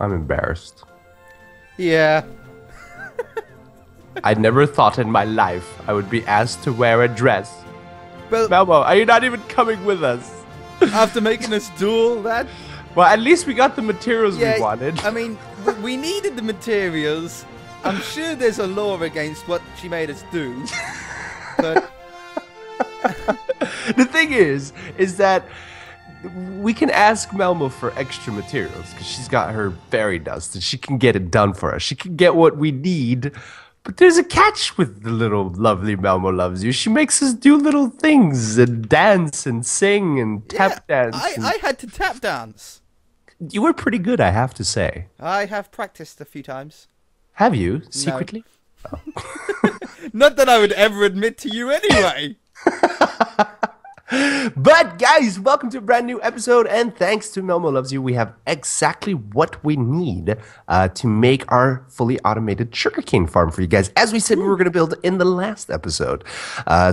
I'm embarrassed. Yeah. I never thought in my life I would be asked to wear a dress. Well, Melmo, are you not even coming with us? after making us do all that, Well, at least we got the materials we wanted. I mean, we needed the materials. I'm sure there's a law against what she made us do. But The thing is that we can ask Melmo for extra materials because she's got her fairy dust and she can get it done for us. She can get what we need. But there's a catch with the little lovely Melmo Loves You. She makes us do little things and dance and sing and tap dance. I had to tap dance. You were pretty good, I have to say. I have practiced a few times. Have you? Secretly? No. Not that I would ever admit to you anyway. But guys, welcome to a brand new episode, and thanks to Melmo Loves You, we have exactly what we need to make our fully automated sugarcane farm for you guys, as we said we were going to build in the last episode.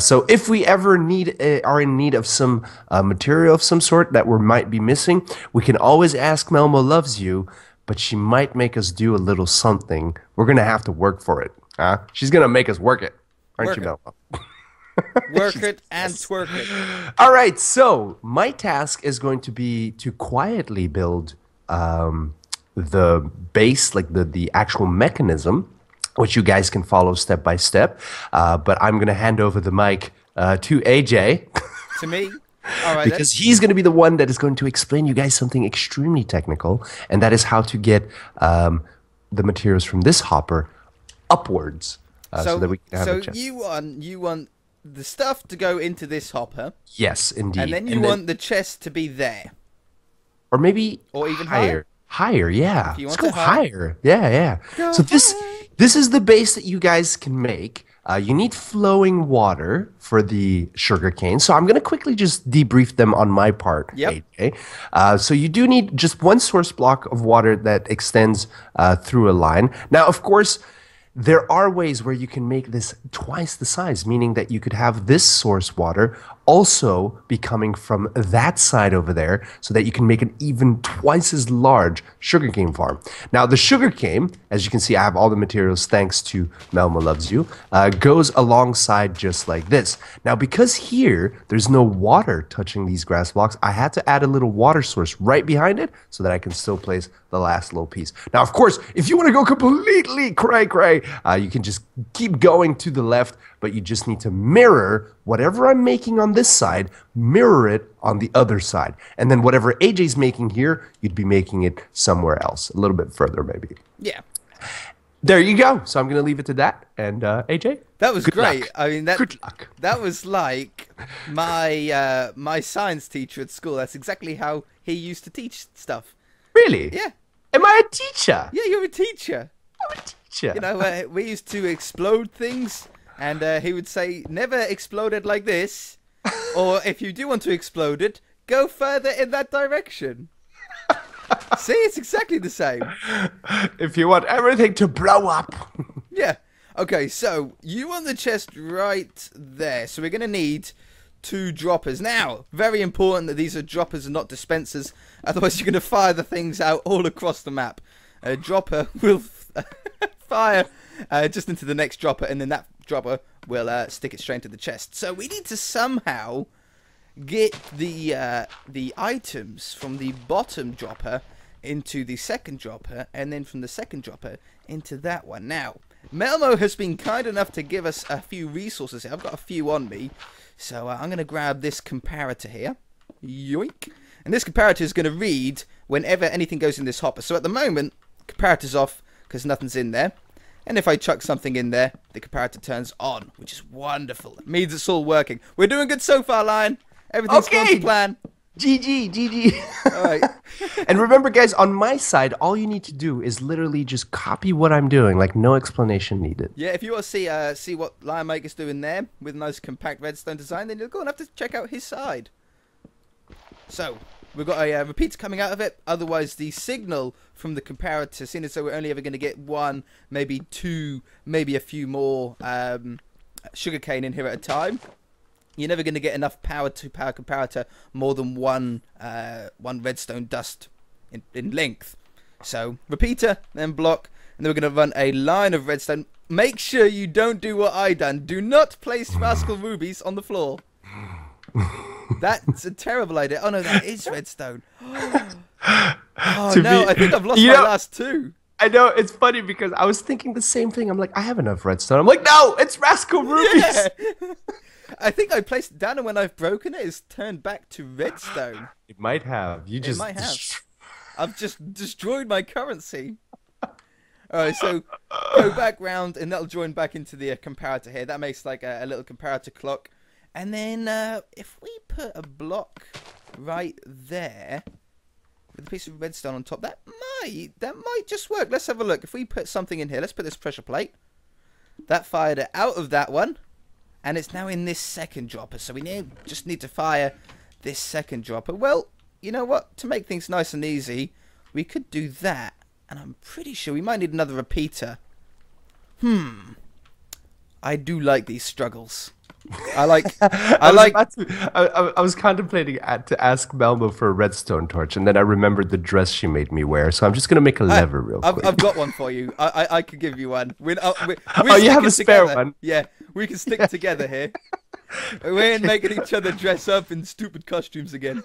So if we ever are in need of some material of some sort that we might be missing, we can always ask Melmo Loves You, but she might make us do a little something. We're going to have to work for it. She's going to make us work it. Aren't you, Melmo? Work it and twerk it. All right, so my task is going to be to quietly build the base, like the actual mechanism, which you guys can follow step by step. But I'm going to hand over the mic to AJ. To me? All right, because he's going to be the one that is going to explain you guys something extremely technical, and that is how to get the materials from this hopper upwards so that we can have a chest. you want the stuff to go into this hopper. Yes, indeed. And then you want the chest to be there. Or maybe or even higher. Higher, yeah. You Let's want go higher. Yeah. So this is the base that you guys can make. You need flowing water for the sugarcane. So I'm going to quickly just debrief them on my part. Yep. AJ. So you do need just one source block of water that extends through a line. Now, of course, there are ways where you can make this twice the size, meaning that you could have this source water also be coming from that side over there so that you can make an even twice as large sugarcane farm. Now, the sugarcane, as you can see, I have all the materials thanks to Melmo Loves You, goes alongside just like this. Now, because here, there's no water touching these grass blocks, I had to add a little water source right behind it so that I can still place the last little piece. Now, of course, if you want to go completely cray-cray, you can just keep going to the left, but you just need to mirror whatever I'm making on this side, mirror it on the other side. And then whatever AJ's making here, you'd be making it somewhere else, a little bit further maybe. Yeah. There you go. So I'm going to leave it to that. And AJ? That was great. Luck. I mean, good luck. That was like my my science teacher at school. That's exactly how he used to teach stuff. Really? Yeah. Am I a teacher? Yeah, you're a teacher. I'm a teacher. You know, we used to explode things, and he would say, never explode it like this. Or if you do want to explode it, go further in that direction. See, it's exactly the same. If you want everything to blow up. Yeah. Okay, so you want the chest right there. So we're going to need 2 droppers. Now, very important that these are droppers and not dispensers. Otherwise, you're going to fire the things out all across the map. A dropper will fire just into the next dropper, and then that dropper will stick it straight into the chest. So we need to somehow get the items from the bottom dropper into the second dropper, and then from the second dropper into that one. Now, Melmo has been kind enough to give us a few resources here. I've got a few on me, so I'm going to grab this comparator here. Yoink. And this comparator is going to read whenever anything goes in this hopper. So at the moment, comparator's off because nothing's in there. And if I chuck something in there, the comparator turns on, which is wonderful. It means it's all working. We're doing good so far, Lion. Everything's going to plan. GG. All right. And remember, guys, on my side, all you need to do is literally just copy what I'm doing, like no explanation needed. Yeah, if you want to see what Lionmaker's doing there with a nice compact redstone design, then you're going to have to check out his side. So, we've got a repeater coming out of it. Otherwise, the signal from the comparator, seeing as though we're only ever going to get 1, maybe 2, maybe a few more sugarcane in here at a time. You're never going to get enough power to power comparator more than one redstone dust in length. So repeater, then block, and then we're going to run a line of redstone. Make sure you don't do what I done. Do not place rascal rubies on the floor. That's a terrible idea. Oh no, that is redstone. Oh no, I think I've lost my last two. I know, it's funny because I was thinking the same thing. I'm like, I have enough redstone. I'm like, no, it's rascal rubies. Yeah. I think I placed it down, and when I've broken it, it's turned back to redstone. It might have. It might have. I've just destroyed my currency. Alright, so go back round, and that'll join back into the comparator here. That makes like a little comparator clock. And then if we put a block right there with a piece of redstone on top, that might just work. Let's have a look. If we put something in here, let's put this pressure plate. That fired it out of that one, and it's now in this second dropper. So we just need to fire this second dropper. Well, you know what? To make things nice and easy, we could do that. And I'm pretty sure we might need another repeater. I do like these struggles. I was contemplating to ask Melmo for a redstone torch, and then I remembered the dress she made me wear, so I'm just gonna make a lever real quick. I've got one for you. I could give you one. Oh, you have a spare one? Yeah, we can stick together here. We ain't making each other dress up in stupid costumes again.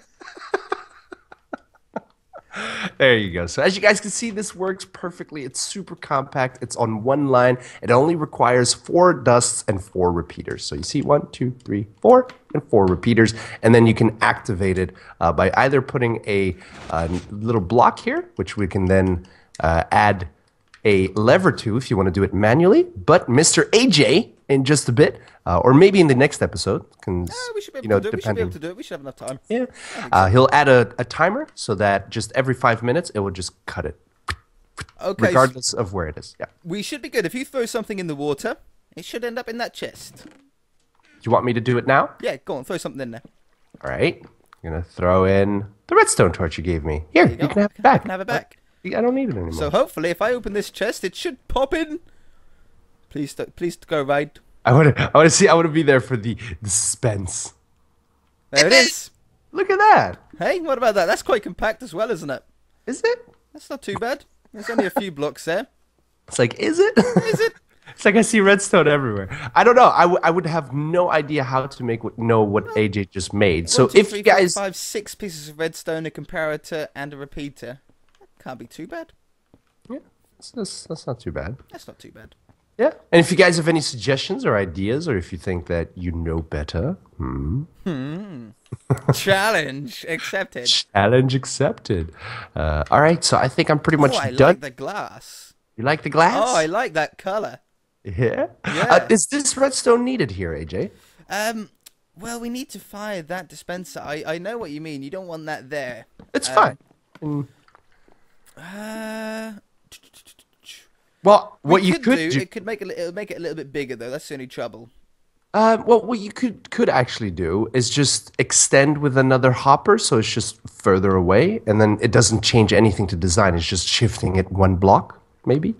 There you go. So as you guys can see, this works perfectly. It's super compact. It's on one line. It only requires 4 dusts and 4 repeaters. So you see 1, 2, 3, 4, and 4 repeaters. And then you can activate it by either putting a little block here, which we can then add a lever to if you want to do it manually. But Mr. AJ, in just a bit, or maybe in the next episode, we should be able to do it. We should be able to do it. We should have enough time. Yeah. He'll add a timer so that just every 5 minutes, it will just cut it. Okay. Regardless of where it is. Yeah. We should be good. If you throw something in the water, it should end up in that chest. You want me to do it now? Yeah, go on. Throw something in there. All right. I'm going to throw in the redstone torch you gave me. Here, you can have it back. I can have it back. I don't need it anymore. So hopefully, if I open this chest, it should pop in. Please go right. I want to see. I want to be there for the suspense. There it is. Look at that. Hey, what about that? That's quite compact as well, isn't it? Is it? That's not too bad. There's only a few blocks there. It's like, is it? Is it? It's like I see redstone everywhere. I don't know. I would have no idea how to know what AJ just made. So 1, 2, if 3, you guys 4, 5, 6 pieces of redstone, a comparator, and a repeater, can't be too bad. Yeah, that's not too bad. That's not too bad. Yeah. And if you guys have any suggestions or ideas, or if you think that you know better, Challenge accepted. Challenge accepted. All right, so I think I'm pretty much I done. like the glass. You like the glass? Oh, I like that color. Yeah. Yeah. Is this redstone needed here, AJ? Well, we need to fire that dispenser. I know what you mean. You don't want that there. It's fine. Well, what you could do, it could make it a little bit bigger though. That's the only trouble. Well, what you could actually do is just extend with another hopper, so it's just further away, and then it doesn't change anything to design. It's just shifting it 1 block, maybe.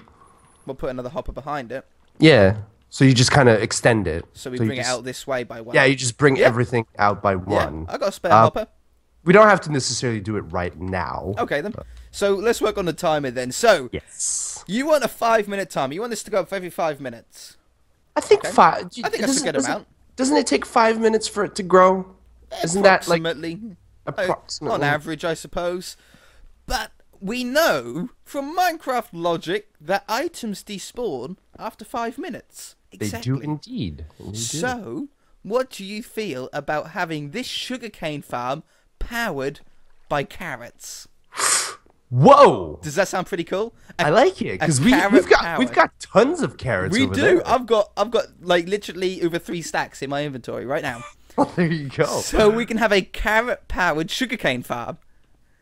We'll put another hopper behind it. Yeah. So you just kind of extend it. So we bring it out this way by 1. Yeah, you just bring everything out by 1. I got a spare hopper. We don't have to necessarily do it right now. Okay then. So let's work on the timer then. So yes, you want a 5-minute timer. You want this to go up for every 5 minutes. I think 5. I think that's a good amount. Doesn't it take 5 minutes for it to grow? Isn't that like approximately on average, I suppose? But we know from Minecraft logic that items despawn after 5 minutes. Exactly. They do indeed. So, what do you feel about having this sugarcane farm powered by carrots? Whoa! Does that sound pretty cool? I like it because we've got tons of carrots. We over do. There. I've got like literally over 3 stacks in my inventory right now. Well, there you go. So we can have a carrot-powered sugarcane farm.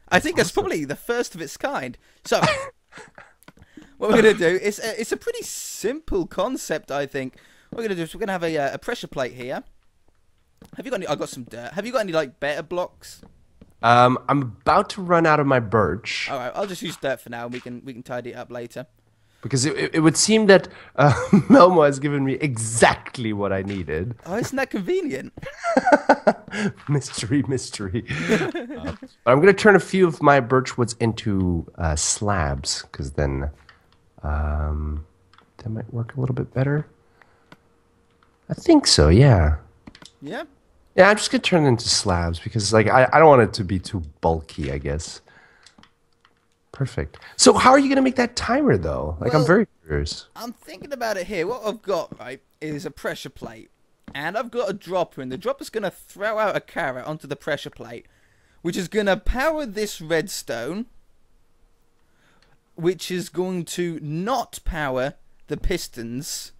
I think that's probably the first of its kind. So what we're gonna do is it's a pretty simple concept. I think what we're gonna do is we're gonna have a pressure plate here. Have you got any? I got some dirt. Have you got any like better blocks? I'm about to run out of my birch. All right, I'll just use dirt for now, and we can tidy it up later. Because it would seem that Melmo has given me exactly what I needed. Oh, isn't that convenient? Mystery, mystery. But I'm going to turn a few of my birch woods into slabs, because then that might work a little bit better. I think so, yeah. Yeah. Yeah, I'm just going to turn it into slabs, because like I don't want it to be too bulky, I guess. Perfect. So how are you going to make that timer, though? Like, Well, I'm very curious. I'm thinking about it here. What I've got, right, is a pressure plate. And I've got a dropper, and the dropper's going to throw out a carrot onto the pressure plate, which is going to power this redstone, which is going to not power the pistons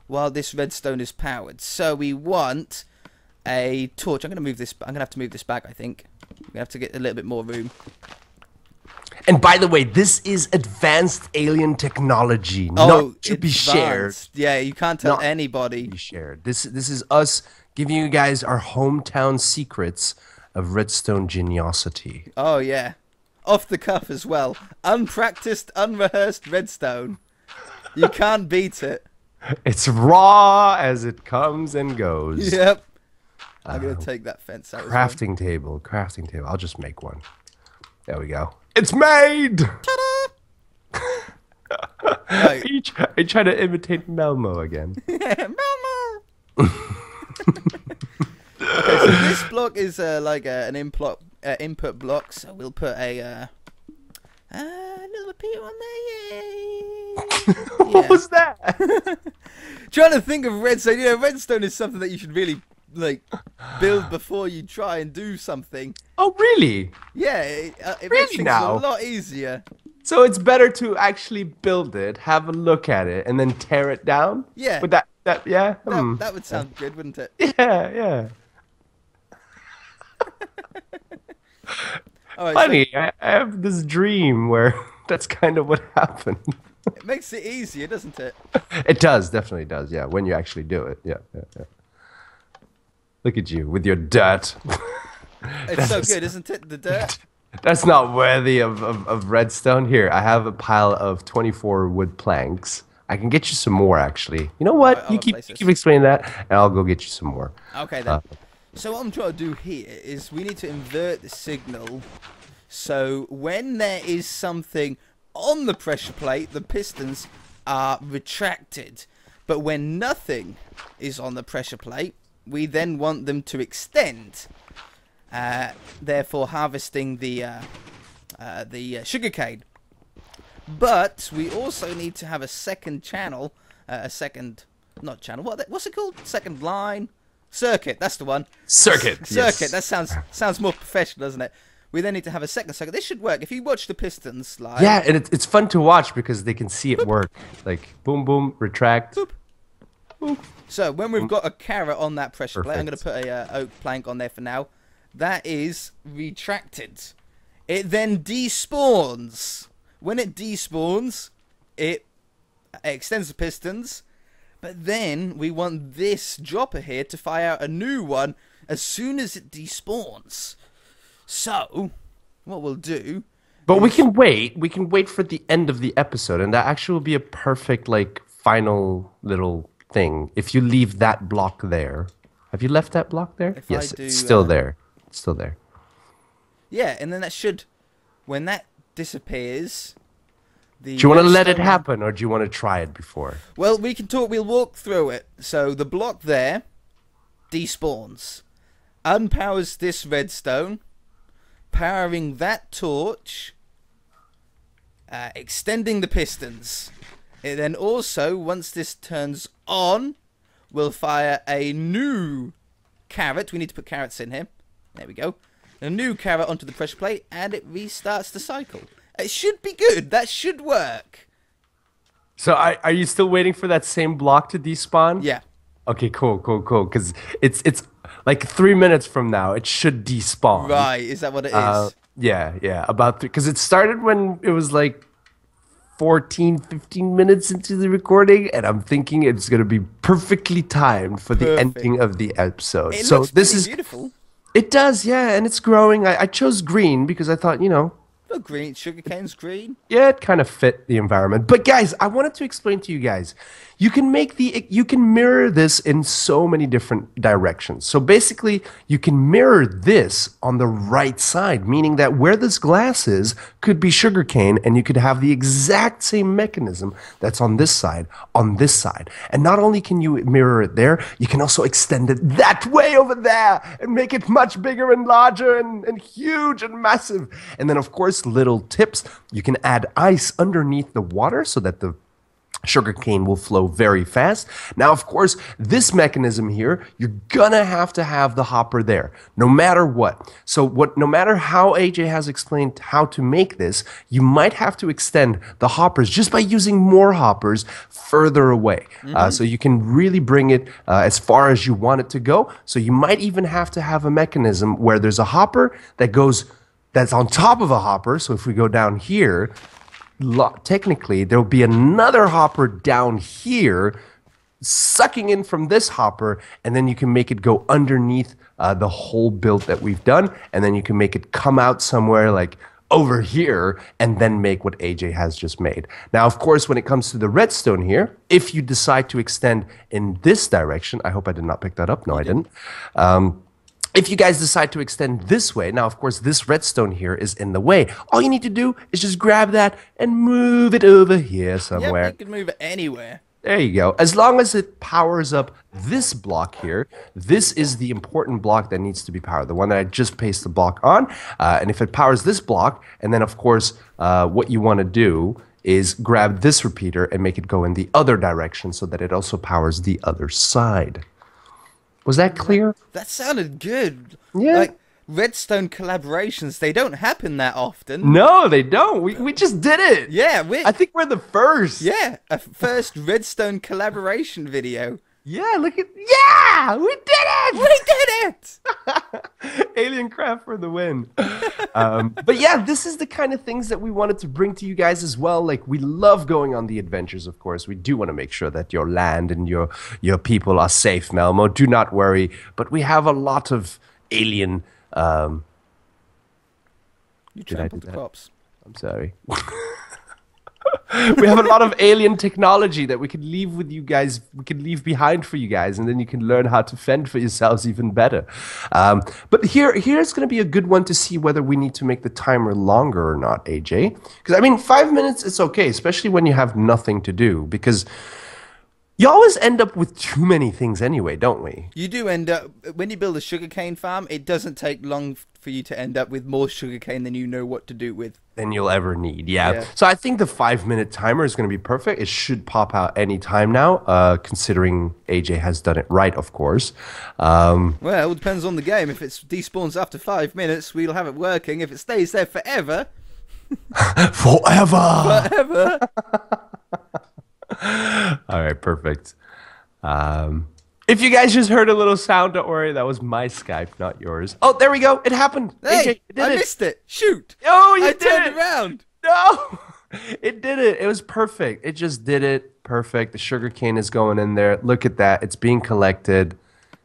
while this redstone is powered. So we want a torch. I'm going to move this. I'm going to have to move this back, I think. We're going to have to get a little bit more room. And by the way, this is advanced alien technology, not to be shared. Yeah, you can't tell Not anybody. Be shared. This is us giving you guys our hometown secrets of redstone geniosity. Oh, yeah. Off the cuff as well. Unpracticed, unrehearsed redstone. You can't beat it. It's raw as it comes and goes. Yep. I'm going to take that fence out. Crafting table, crafting table. I'll just make one. There we go. It's made! Right. I try to imitate Melmo again. Melmo! Okay, so this block is like an input block, so we'll put a little repeater on there. Yay! What was that? Trying to think of redstone. You know, redstone is something that you should really like build before you try and do something. Oh, really? Yeah, it makes Really things now? a lot easier. So it's better to actually build it, have a look at it, and then tear it down? Yeah. Would that yeah? That would sound good, wouldn't it? Yeah, yeah. All right, Funny, I have this dream where that's kind of what happened. so it makes it easier, doesn't it? It does, definitely does, yeah, when you actually do it. Yeah, yeah, yeah. Look at you with your dirt. It's so good, isn't it? The dirt. That's not worthy of redstone. Here, I have a pile of 24 wood planks. I can get you some more, actually. You know what? I'll You keep replace this. explaining that, and I'll go get you some more. Okay then. So what I'm trying to do here is we need to invert the signal. So when there is something on the pressure plate, the pistons are retracted. But when nothing is on the pressure plate, we then want them to extend. Therefore harvesting the sugarcane. But we also need to have a second channel, not channel. What's it called? Second line, circuit. That's the one. Circuit. Circuit. Yes. That sounds more professional, doesn't it? We then need to have a second circuit. This should work if you watch the pistons slide. Yeah, and it's fun to watch because they can see it work. Like boom, boom, retract. Boop. Boop. So when we've got a carrot on that pressure plate, I'm going to Perfect. put a oak plank on there for now. That is retracted. It then despawns. When it despawns, it extends the pistons. But then we want this dropper here to fire out a new one as soon as it despawns. So what we'll do... But we can wait. We can wait for the end of the episode, and that actually will be a perfect, like, final little thing. If you leave that block there. Have you left that block there? If Yes, I do, it's still there. It's still there. Yeah, and then that should... When that disappears... Do you want to let it redstone- happen, or do you want to try it before? Well, we can talk. We'll walk through it. So the block there despawns, unpowers this redstone, powering that torch, extending the pistons. It then also, once this turns on, will fire a new carrot. We need to put carrots in here. There we go. A new carrot onto the pressure plate, and it restarts the cycle. It should be good. That should work. So are you still waiting for that same block to despawn? Yeah. Okay, cool. Because it's like 3 minutes from now, it should despawn. Right. Is that what it is? Yeah. About because it started when it was like 15 minutes into the recording, and I'm thinking it's going to be perfectly timed for the Perfect. ending of the episode. It so looks this pretty is beautiful. It does, yeah, and it's growing. I chose green because I thought, The green sugarcane's green. Yeah, it kind of fit the environment. But guys, I wanted to explain to you guys, you can mirror this in so many different directions. So basically, you can mirror this on the right side, meaning that where this glass is could be sugarcane, and you could have the exact same mechanism that's on this side, on this side. And not only can you mirror it there, you can also extend it that way over there and make it much bigger and larger and huge and massive. And then, of course, little tips. You can add ice underneath the water so that the sugarcane will flow very fast. Now, of course, this mechanism here, you're gonna have to have the hopper there, no matter what. No matter how AJ has explained how to make this, you might have to extend the hoppers just by using more hoppers further away. So you can really bring it as far as you want it to go. So you might even have to have a mechanism where there's a hopper that's on top of a hopper. So if we go down here, technically there will be another hopper down here sucking in from this hopper, and then you can make it go underneath the whole build that we've done, and then you can make it come out somewhere like over here and then make what AJ has just made. Now, of course, when it comes to the redstone here, if you decide to extend in this direction, I hope I did not pick that up. No, I didn't. If you guys decide to extend this way, now, of course, this redstone here is in the way. All you need to do is just grab that and move it over here somewhere. Yep, you can move it anywhere. There you go. As long as it powers up this block here, this is the important block that needs to be powered, the one that I just pasted the block on. And if it powers this block, and then, of course, what you want to do is grab this repeater and make it go in the other direction so that it also powers the other side. Was that clear? That sounded good. Yeah. Like, Redstone collaborations, they don't happen that often. No, they don't. We just did it. Yeah, I think we're the first. Yeah, a first Redstone collaboration video. Yeah, look at... Yeah! We did it! We did it! Alien craft for the win. But yeah, this is the kind of things that we wanted to bring to you guys as well. Like, we love going on the adventures, of course. We do want to make sure that your land and your people are safe, Melmo. Do not worry. But we have a lot of alien... You trampled the crops. I'm sorry. We have a lot of alien technology that we can leave with you guys. We can leave behind for you guys, and then you can learn how to fend for yourselves even better. But here's going to be a good one to see whether we need to make the timer longer or not, AJ. Because I mean, 5 minutes is okay, especially when you have nothing to do. Because you always end up with too many things anyway, don't we? You do end up, when you build a sugarcane farm, it doesn't take long for you to end up with more sugarcane than you know what to do with. Than you'll ever need, yeah. So I think the 5 minute timer is going to be perfect. It should pop out any time now, considering AJ has done it right, of course. Well, it depends on the game. If it despawns after 5 minutes, we'll have it working. If it stays there forever... Forever! Forever! All right, perfect. If you guys just heard a little sound, don't worry. That was my Skype, not yours. Oh, there we go. It happened. Hey, AJ, I missed it. Shoot. Oh, you I did turned it. around. No. It did it. It was perfect. It just did it. Perfect. The sugar cane is going in there. Look at that. It's being collected.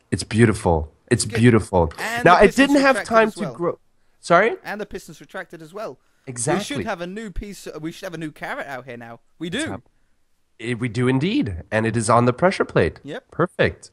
It's beautiful. It's beautiful. And now, the it didn't have pistons time retracted as to well. grow. Sorry? And the pistons retracted as well. Exactly. We should have a new piece. We should have a new carrot out here now. We do. We do indeed. And it is on the pressure plate. Yep. Perfect.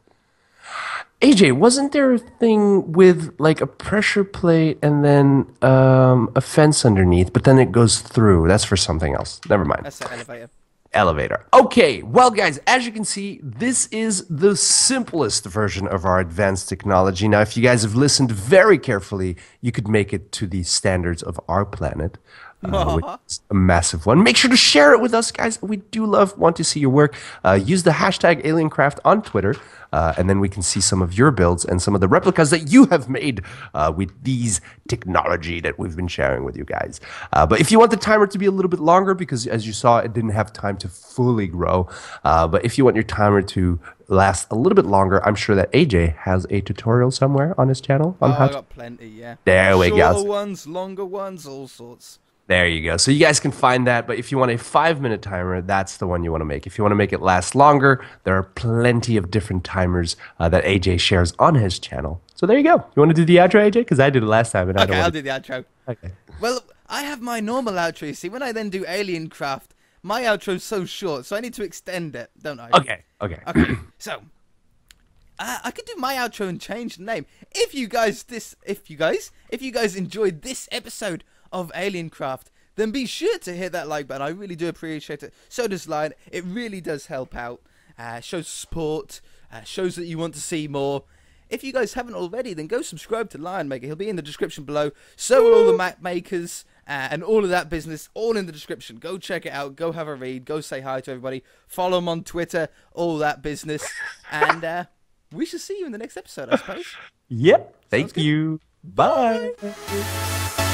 AJ, wasn't there a thing with like a pressure plate and then a fence underneath, but then it goes through? That's for something else. Never mind. That's the elevator. Elevator. Okay, well, guys, as you can see, this is the simplest version of our advanced technology. Now, if you guys have listened very carefully, you could make it to the standards of our planet. Which is a massive one. Make sure to share it with us, guys. We do want to see your work. Use the hashtag AlienCraft on Twitter, and then we can see some of your builds and some of the replicas that you have made with these technology that we've been sharing with you guys. But if you want the timer to be a little bit longer, because as you saw, it didn't have time to fully grow. But if you want your timer to last a little bit longer, I'm sure that AJ has a tutorial somewhere on his channel. On I got plenty, yeah. There we go. Shorter ones, longer ones, all sorts. There you go. So you guys can find that. But if you want a 5 minute timer, that's the one you want to make. If you want to make it last longer, there are plenty of different timers that AJ shares on his channel. So there you go. You want to do the outro, AJ? Because I did it last time. And Okay, I'll do the outro. Okay. Well, I have my normal outro. You see, when I then do Alien Craft, my outro's so short, so I need to extend it, don't I? Okay. Okay. So, I could do my outro and change the name. If you guys enjoyed this episode of Alien Craft, then be sure to hit that like button. I really do appreciate it. So does Lion. It really does help out. Shows support. Shows that you want to see more. If you guys haven't already, then go subscribe to Lionmaker. He'll be in the description below. So will all the map makers and all of that business, all in the description. Go check it out. Go have a read. Go say hi to everybody. Follow him on Twitter. All that business. And we shall see you in the next episode, I suppose. Yep. Thank you. Bye. Bye.